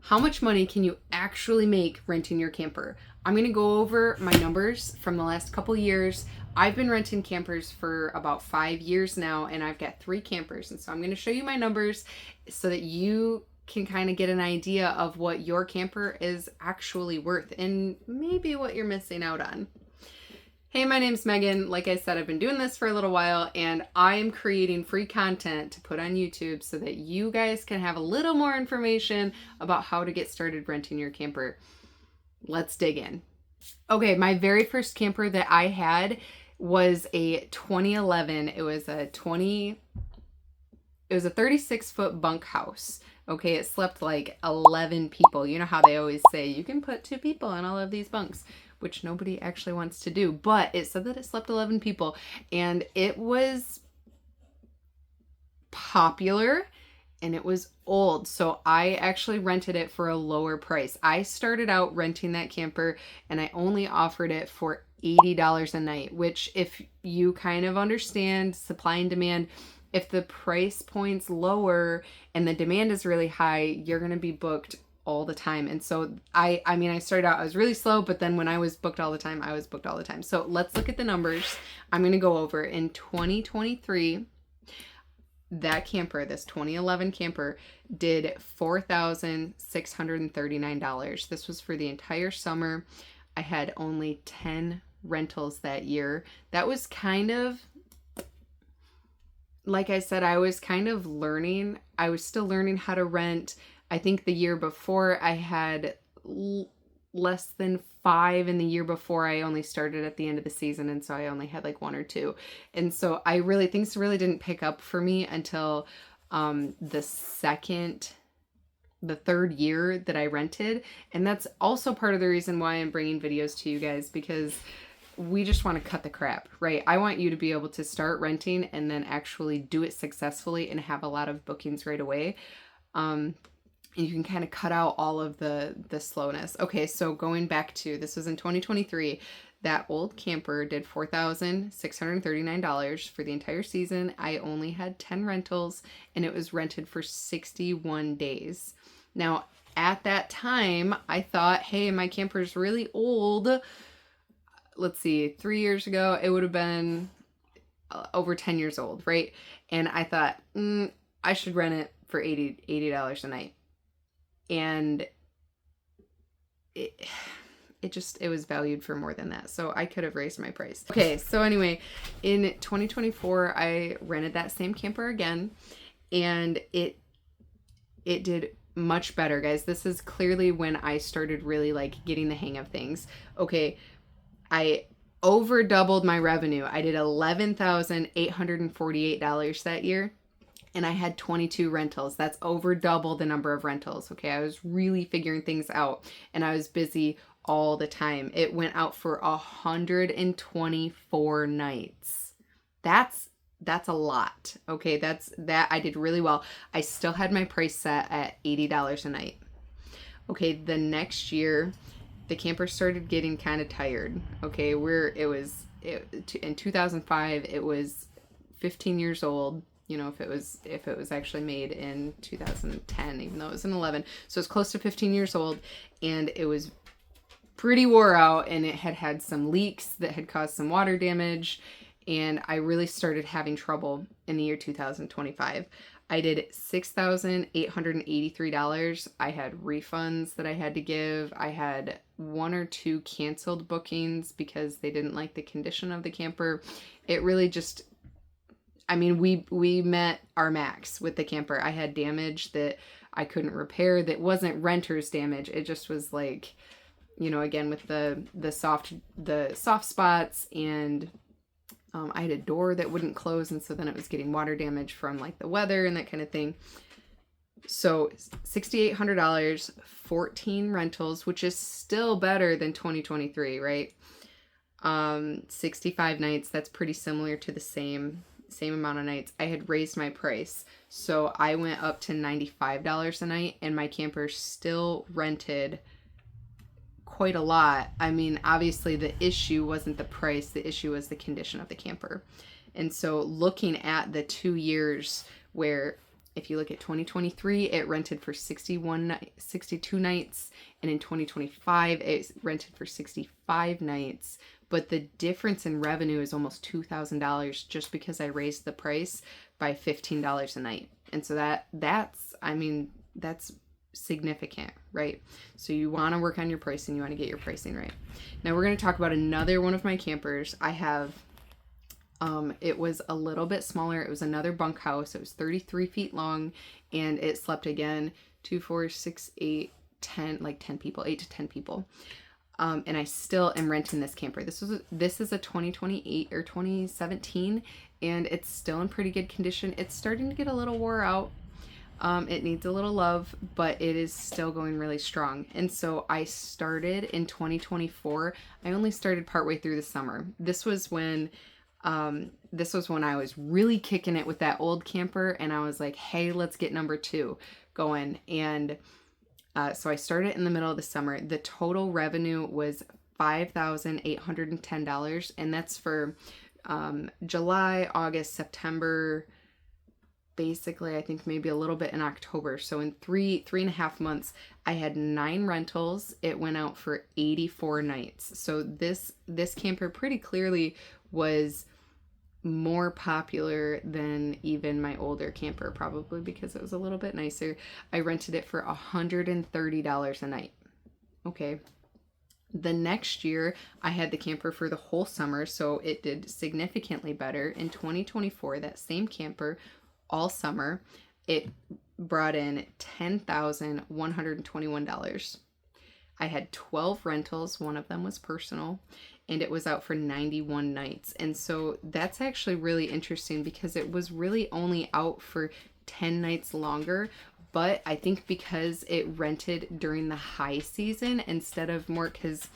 How much money can you actually make renting your camper? I'm going to go over my numbers from the last couple years. I've been renting campers for about 5 years now, and I've got 3 campers. And so I'm going to show you my numbers so that you can kind of get an idea of what your camper is actually worth and maybe what you're missing out on. Hey, my name's Megan. Like I said, I've been doing this for a little while, and I'm creating free content to put on YouTube so that you guys can have a little more information about how to get started renting your camper. Let's dig in. Okay, my very first camper that I had was a 2011. It was a 36-foot bunkhouse. Okay, it slept like 11 people. You know how they always say you can put 2 people in all of these bunks, which nobody actually wants to do. But it said that it slept 11 people, and it was popular and it was old. So I actually rented it for a lower price. I started out renting that camper and I only offered it for $80 a night, which if you kind of understand supply and demand, if the price point's lower and the demand is really high, you're going to be booked all the time. And so I started out, I was really slow, but then when I was booked all the time, I was booked all the time. So let's look at the numbers. I'm going to go over in 2023, that camper, this 2011 camper, did $4,639. This was for the entire summer. I had only 10 rentals that year. That was kind of, like I said, I was kind of learning. I was still learning how to rent. I think the year before I had less than 5, and the year before I only started at the end of the season, and so I only had like 1 or 2. And so things really didn't pick up for me until the third year that I rented. And that's also part of the reason why I'm bringing videos to you guys, because we just want to cut the crap, right? I want you to be able to start renting and then actually do it successfully and have a lot of bookings right away. And you can kind of cut out all of the slowness. Okay, so going back to, this was in 2023, that old camper did $4,639 for the entire season. I only had 10 rentals, and it was rented for 61 days. Now, at that time, I thought, hey, my camper's really old. Let's see, 3 years ago, it would have been over 10 years old, right? And I thought, I should rent it for $80 a night. And it was valued for more than that. So I could have raised my price. Okay, so anyway, in 2024, I rented that same camper again, and it did much better, guys. This is clearly when I started really like getting the hang of things. Okay, I over doubled my revenue. I did $11,848 that year, and I had 22 rentals. That's over double the number of rentals. Okay, I was really figuring things out, and I was busy all the time. It went out for 124 nights. That's a lot. Okay, that I did really well. I still had my price set at $80 a night. Okay, the next year, the camper started getting kind of tired. Okay, in 2005, it was 15 years old. You know, if it was actually made in 2010, even though it was in 11. So it's close to 15 years old, and it was pretty wore out, and it had some leaks that had caused some water damage, and I really started having trouble in the year 2025. I did $6,883. I had refunds that I had to give. I had 1 or 2 canceled bookings because they didn't like the condition of the camper. It really just, we met our max with the camper. I had damage that I couldn't repair that wasn't renter's damage. It just was like, again, with the soft spots, and I had a door that wouldn't close, and so then it was getting water damage from like the weather and that kind of thing. So $6,800, 14 rentals, which is still better than 2023, right? 65 nights, that's pretty similar to the same amount of nights. I had raised my price, so I went up to $95 a night, and my camper still rented quite a lot. Obviously the issue wasn't the price, the issue was the condition of the camper. And so looking at the 2 years where If you look at 2023, it rented for 62 nights. And in 2025, it rented for 65 nights. But the difference in revenue is almost $2,000 just because I raised the price by $15 a night. And so that's significant, right? So you want to work on your pricing. You want to get your pricing right. Now we're going to talk about another one of my campers. I have, it was a little bit smaller. It was another bunkhouse. It was 33 feet long, and it slept again 2, 4, 6, 8, 10, like 10 people, 8 to 10 people. And I still am renting this camper. This is a 2028 or 2017, and it's still in pretty good condition. It's starting to get a little wore out. It needs a little love, but it is still going really strong. And so I started in 2024. I only started partway through the summer. This was when I was really kicking it with that old camper, and I was like, hey, let's get number 2 going. And so I started in the middle of the summer. The total revenue was $5,810, and that's for July, August, September, basically I think maybe a little bit in October. So in three and a half months, I had 9 rentals. It went out for 84 nights. So this camper pretty clearly was more popular than even my older camper, probably because it was a little bit nicer. I rented it for $130 a night. Okay. The next year, I had the camper for the whole summer, so it did significantly better. In 2024, that same camper, all summer, it brought in $10,121. I had 12 rentals. One of them was personal, and it was out for 91 nights. And so that's actually really interesting because it was really only out for 10 nights longer. But I think because it rented during the high season instead of more, because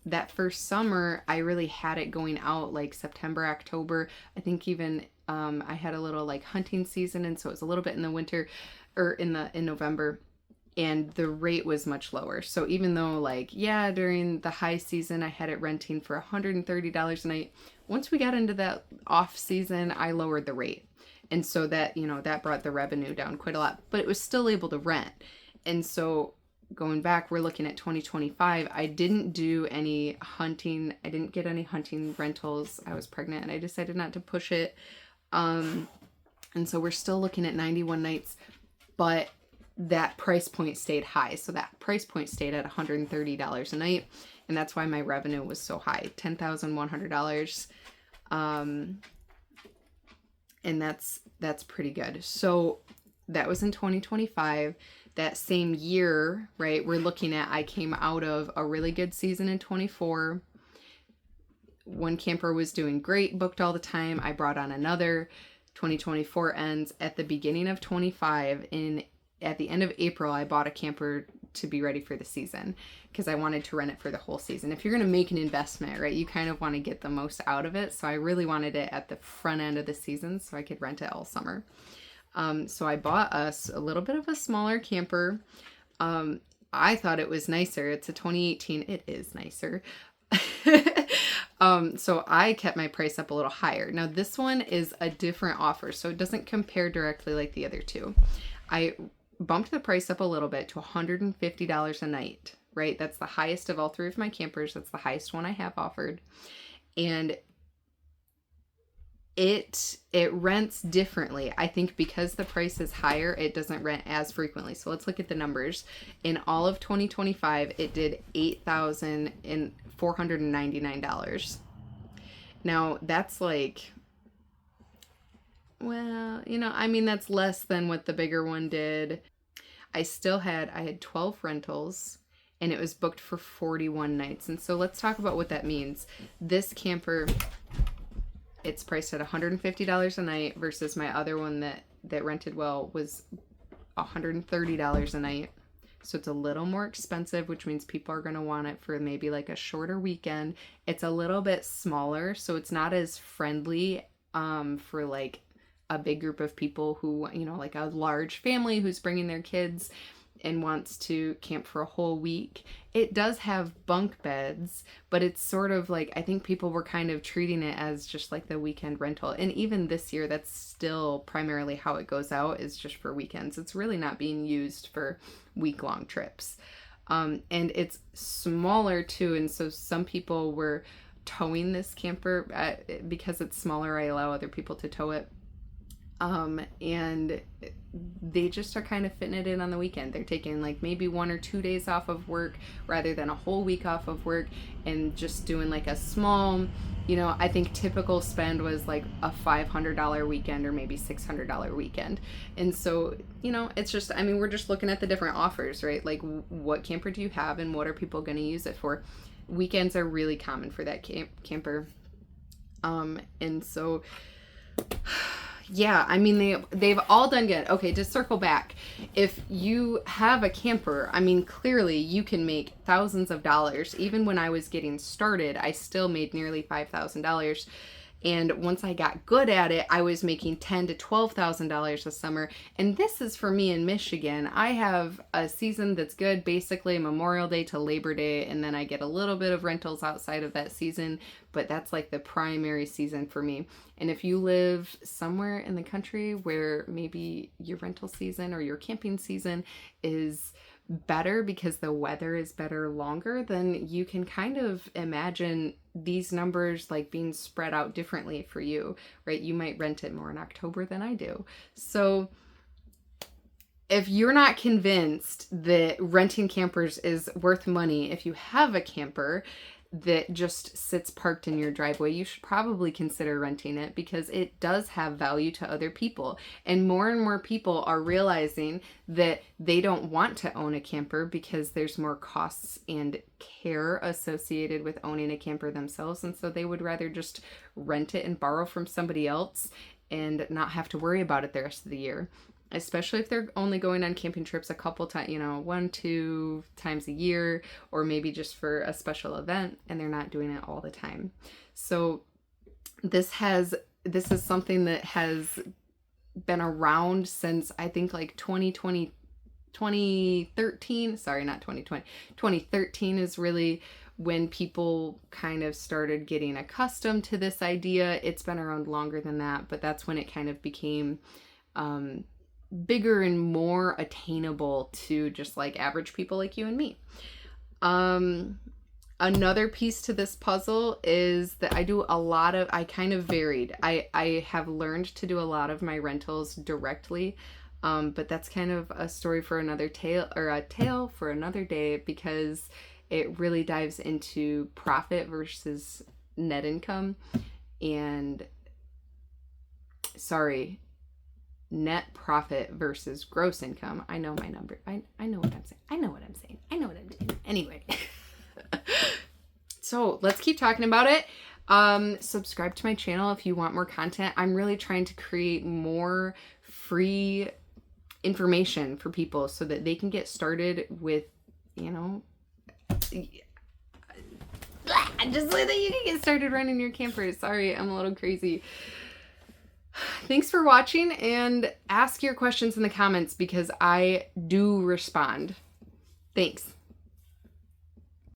that first summer I really had it going out like September, October. I think even I had a little like hunting season, and so it was a little bit in the winter or in November. And the rate was much lower. So even though during the high season, I had it renting for $130 a night. Once we got into that off season, I lowered the rate. And so that brought the revenue down quite a lot, but it was still able to rent. And so going back, we're looking at 2025. I didn't do any hunting. I didn't get any hunting rentals. I was pregnant and I decided not to push it. And so we're still looking at 91 nights, but that price point stayed high. So that price point stayed at $130 a night. And that's why my revenue was so high, $10,100. And that's pretty good. So that was in 2025. That same year, right, we're looking at, I came out of a really good season in 24. One camper was doing great, booked all the time. I brought on another. 2024 ends. At the beginning of 25, at the end of April, I bought a camper to be ready for the season because I wanted to rent it for the whole season. If you're going to make an investment, right, you kind of want to get the most out of it. So I really wanted it at the front end of the season so I could rent it all summer. So I bought us a little bit of a smaller camper. I thought it was nicer. It's a 2018. It is nicer. So I kept my price up a little higher. Now this one is a different offer, so it doesn't compare directly like the other two. I bumped the price up a little bit to $150 a night, right? That's the highest of all 3 of my campers. That's the highest one I have offered. And it rents differently. I think because the price is higher, it doesn't rent as frequently. So let's look at the numbers. In all of 2025, it did $8,499. Now that's that's less than what the bigger one did. I had 12 rentals, and it was booked for 41 nights. And so let's talk about what that means. This camper, it's priced at $150 a night versus my other one that rented well was $130 a night. So it's a little more expensive, which means people are going to want it for maybe like a shorter weekend. It's a little bit smaller, so it's not as friendly for like a big group of people who, like a large family who's bringing their kids. and wants to camp for a whole week, it does have bunk beds, but it's sort of like, I think people were kind of treating it as just like the weekend rental. And even this year, that's still primarily how it goes out, is just for weekends. It's really not being used for week-long trips. And it's smaller too, and so some people were towing this camper. Because it's smaller, I allow other people to tow it. And they just are kind of fitting it in on the weekend. They're taking like maybe 1 or 2 days off of work rather than a whole week off of work, and just doing like a small, I think typical spend was like a $500 weekend or maybe $600 weekend. And so, it's just, we're just looking at the different offers, right? Like, what camper do you have and what are people going to use it for? Weekends are really common for that camper. And so yeah, they've all done good. Okay, to circle back, if you have a camper, clearly you can make thousands of dollars. Even when I was getting started, I still made nearly $5,000. And once I got good at it, I was making $10,000 to $12,000 a summer. And this is for me in Michigan. I have a season that's good, basically Memorial Day to Labor Day, and then I get a little bit of rentals outside of that season, but that's like the primary season for me. And if you live somewhere in the country where maybe your rental season or your camping season is better because the weather is better longer, then you can kind of imagine these numbers like being spread out differently for you, right? You might rent it more in October than I do. So if you're not convinced that renting campers is worth money, if you have a camper that just sits parked in your driveway, you should probably consider renting it, because it does have value to other people. And more people are realizing that they don't want to own a camper because there's more costs and care associated with owning a camper themselves. And so they would rather just rent it and borrow from somebody else and not have to worry about it the rest of the year. Especially if they're only going on camping trips a couple times, 1-2 times a year, or maybe just for a special event, and they're not doing it all the time. So this is something that has been around since I think like 2013. Sorry, not 2020. 2013 is really when people kind of started getting accustomed to this idea. It's been around longer than that, but that's when it kind of became bigger and more attainable to just like average people like you and me. Another piece to this puzzle is that I kind of varied. I have learned to do a lot of my rentals directly, but that's kind of a story for another tale, or a tale for another day, because it really dives into profit versus net income and net profit versus gross income. I know my number. I know what I'm saying. I know what I'm saying. Anyway. So let's keep talking about it. Subscribe to my channel if you want more content. I'm really trying to create more free information for people so that they can get started with, just so that you can get started running your camper. Sorry, I'm a little crazy. Thanks for watching, and ask your questions in the comments because I do respond. Thanks.